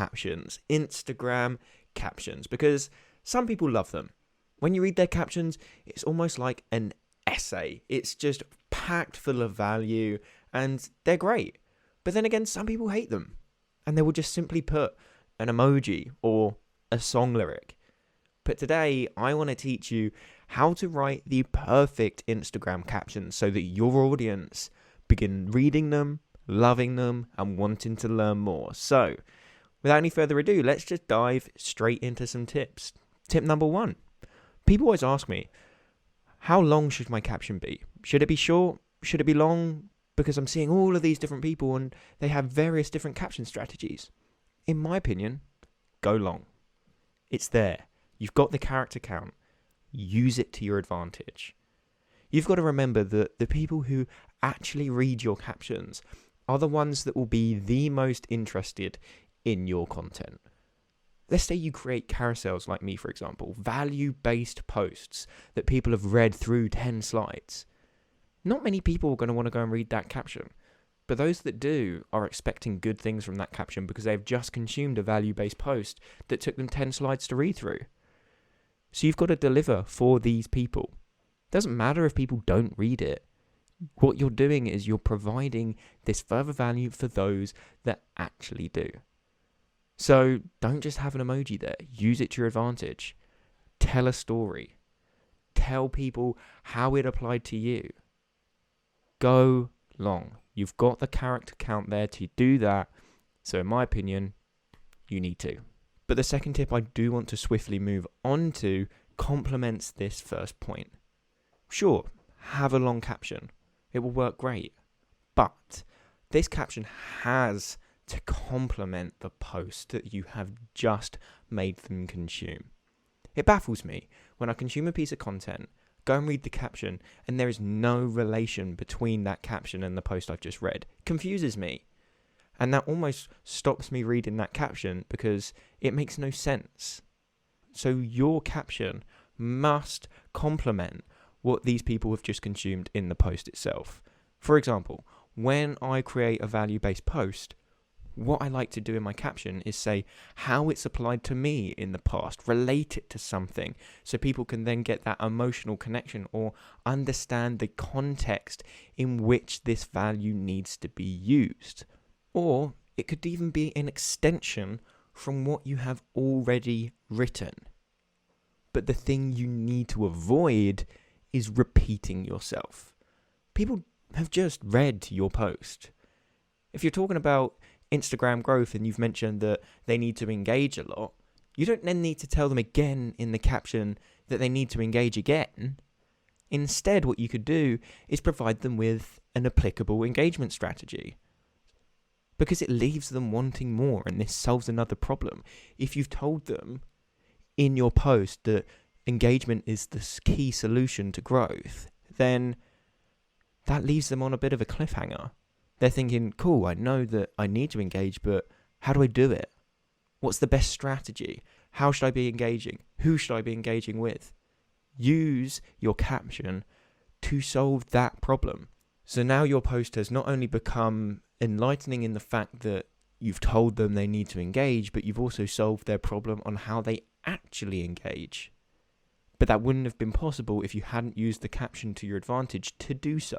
captions, Instagram captions, because some people love them. When you read their captions, it's almost like an essay. It's just packed full of value and they're great. But then again, some people hate them and they will just simply put an emoji or a song lyric. But today, I want to teach you how to write the perfect Instagram captions so that your audience begin reading them, loving them, and wanting to learn more. So, without any further ado, let's just dive straight into some tips. Tip number 1. People always ask me, how long should my caption be? Should it be short? Should it be long? Because I'm seeing all of these different people and they have various different caption strategies. In my opinion, go long. It's there. You've got the character count. Use it to your advantage. You've got to remember that the people who actually read your captions are the ones that will be the most interested in your content. Let's say you create carousels like me, for example, value-based posts that people have read through 10 slides. Not many people are going to want to go and read that caption, but those that do are expecting good things from that caption because they've just consumed a value-based post that took them 10 slides to read through. So you've got to deliver for these people. Doesn't matter if people don't read it. What you're doing is you're providing this further value for those that actually do. So don't just have an emoji there. Use it to your advantage. Tell a story. Tell people how it applied to you. Go long. You've got the character count there to do that. So in my opinion, you need to. But the second tip I do want to swiftly move on to complements this first point. Sure, have a long caption. It will work great. But this caption has to complement the post that you have just made them consume. It baffles me when I consume a piece of content, go and read the caption, and there is no relation between that caption and the post I've just read. It confuses me. And that almost stops me reading that caption because it makes no sense. So your caption must complement what these people have just consumed in the post itself. For example, when I create a value-based post, what I like to do in my caption is say how it's applied to me in the past, relate it to something, so people can then get that emotional connection or understand the context in which this value needs to be used. Or it could even be an extension from what you have already written. But the thing you need to avoid is repeating yourself. People have just read your post. If you're talking about Instagram growth and you've mentioned that they need to engage a lot, you don't then need to tell them again in the caption that they need to engage again. Instead, what you could do is provide them with an applicable engagement strategy, because it leaves them wanting more, and this solves another problem. If you've told them in your post that engagement is the key solution to growth, then that leaves them on a bit of a cliffhanger. They're thinking, cool, I know that I need to engage, but how do I do it? What's the best strategy? How should I be engaging? Who should I be engaging with? Use your caption to solve that problem. So now your post has not only become enlightening in the fact that you've told them they need to engage, but you've also solved their problem on how they actually engage. But that wouldn't have been possible if you hadn't used the caption to your advantage to do so.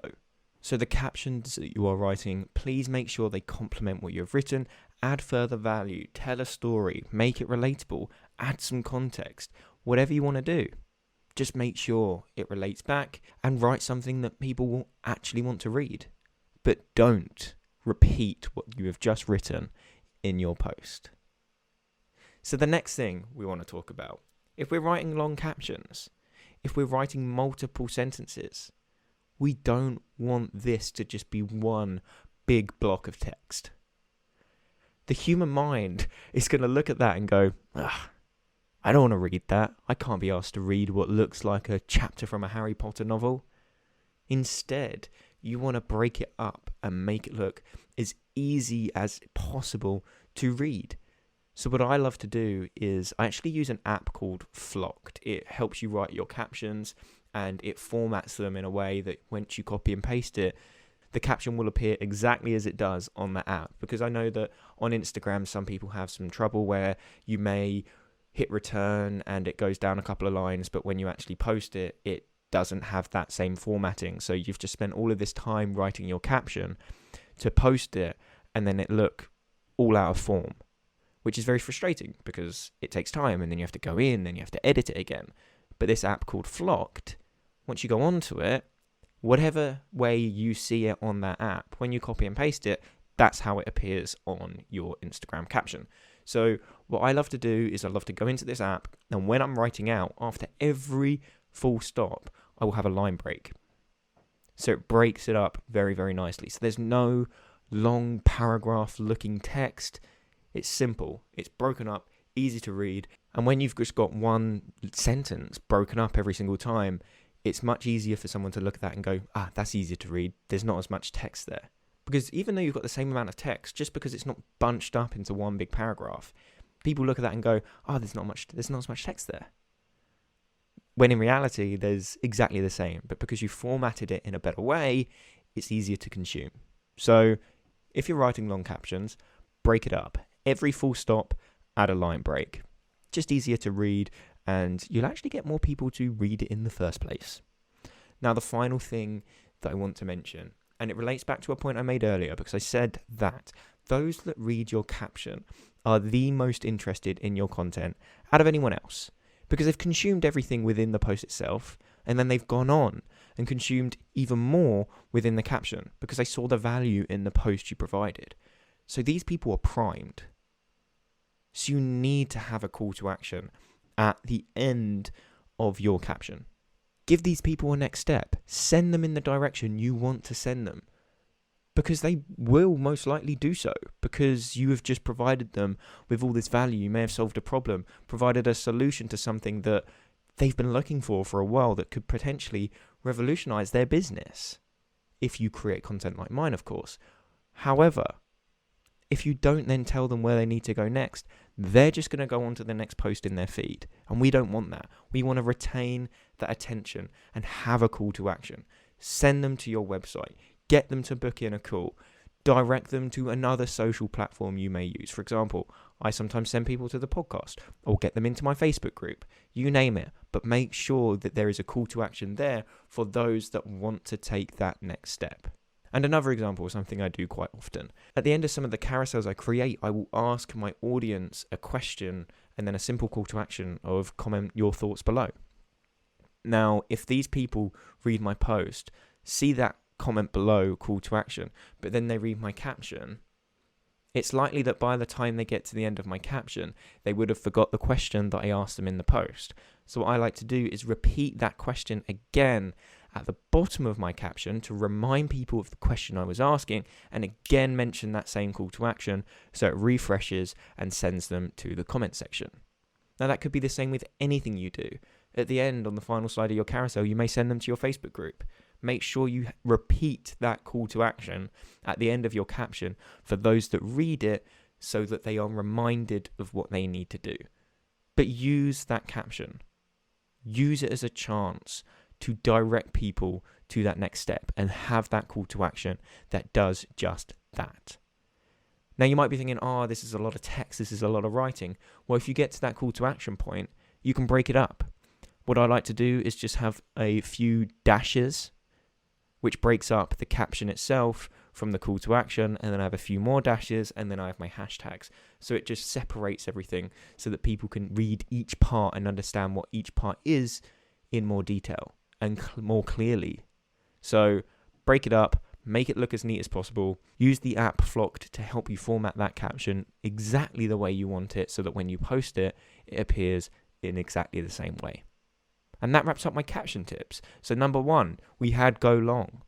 So the captions that you are writing, please make sure they complement what you've written, add further value, tell a story, make it relatable, add some context, whatever you want to do. Just make sure it relates back and write something that people will actually want to read. But don't repeat what you have just written in your post. So the next thing we want to talk about, if we're writing long captions, if we're writing multiple sentences, we don't want this to just be one big block of text. The human mind is going to look at that and go, I don't want to read that. I can't be asked to read what looks like a chapter from a Harry Potter novel. Instead, you want to break it up and make it look as easy as possible to read. So what I love to do is I actually use an app called Flocked. It helps you write your captions and it formats them in a way that once you copy and paste it, the caption will appear exactly as it does on the app. Because I know that on Instagram, some people have some trouble where you may hit return and it goes down a couple of lines, but when you actually post it, it doesn't have that same formatting. So you've just spent all of this time writing your caption to post it, and then it look all out of form, which is very frustrating because it takes time, and then you have to go in and you have to edit it again. But this app called Flocked, once you go onto it, whatever way you see it on that app, when you copy and paste it, that's how it appears on your Instagram caption. So what I love to do is I love to go into this app, and when I'm writing out, after every full stop, I will have a line break. So it breaks it up very, very nicely. So there's no long paragraph looking text. It's simple. It's broken up, easy to read. And when you've just got one sentence broken up every single time, it's much easier for someone to look at that and go, that's easier to read. There's not as much text there. Because even though you've got the same amount of text, just because it's not bunched up into one big paragraph, people look at that and go, there's not as much text there. When in reality, there's exactly the same. But because you formatted it in a better way, it's easier to consume. So if you're writing long captions, break it up. Every full stop, add a line break. Just easier to read, and you'll actually get more people to read it in the first place. Now, the final thing that I want to mention, and it relates back to a point I made earlier, because I said that those that read your caption are the most interested in your content out of anyone else, because they've consumed everything within the post itself, and then they've gone on and consumed even more within the caption because they saw the value in the post you provided. So these people are primed. So you need to have a call to action at the end of your caption. Give these people a next step. Send them in the direction you want to send them, because they will most likely do so, because you have just provided them with all this value. You may have solved a problem, provided a solution to something that they've been looking for a while that could potentially revolutionize their business, if you create content like mine, of course. However, if you don't then tell them where they need to go next, they're just going to go on to the next post in their feed. And we don't want that. We want to retain that attention and have a call to action. Send them to your website. Get them to book in a call. Direct them to another social platform you may use. For example, I sometimes send people to the podcast or get them into my Facebook group. You name it. But make sure that there is a call to action there for those that want to take that next step. And another example, something I do quite often. At the end of some of the carousels I create, I will ask my audience a question and then a simple call to action of comment your thoughts below. Now, if these people read my post, see that comment below call to action, but then they read my caption, it's likely that by the time they get to the end of my caption, they would have forgot the question that I asked them in the post. So what I like to do is repeat that question again at the bottom of my caption to remind people of the question I was asking, and again mention that same call to action so it refreshes and sends them to the comment section. Now that could be the same with anything you do. At the end, on the final slide of your carousel, you may send them to your Facebook group. Make sure you repeat that call to action at the end of your caption for those that read it so that they are reminded of what they need to do. But use that caption. Use it as a chance to direct people to that next step and have that call to action that does just that. Now you might be thinking, this is a lot of text, this is a lot of writing. Well, if you get to that call to action point, you can break it up. What I like to do is just have a few dashes, which breaks up the caption itself from the call to action, and then I have a few more dashes, and then I have my hashtags. So it just separates everything so that people can read each part and understand what each part is in more detail and more clearly. So break it up, make it look as neat as possible. Use the app Flocked to help you format that caption exactly the way you want it so that when you post it, it appears in exactly the same way. And that wraps up my caption tips. So number 1, we had go long.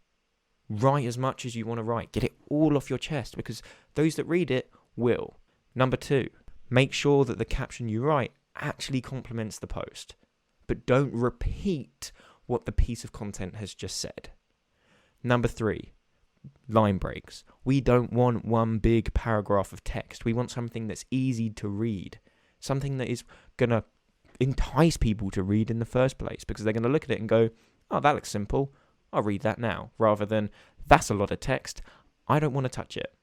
Write as much as you want to write. Get it all off your chest because those that read it will. Number 2, make sure that the caption you write actually complements the post. But don't repeat what the piece of content has just said. Number 3, line breaks. We don't want one big paragraph of text. We want something that's easy to read. Something that is going to entice people to read in the first place because they're going to look at it and go, that looks simple. I'll read that now, rather than That's a lot of text. I don't want to touch it.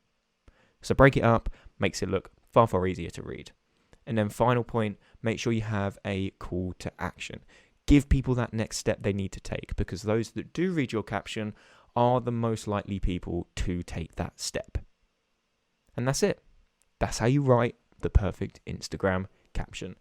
So break it up, makes it look far, far easier to read. And then final point, make sure you have a call to action. Give people that next step they need to take, because those that do read your caption are the most likely people to take that step. And that's it. That's how you write the perfect Instagram caption.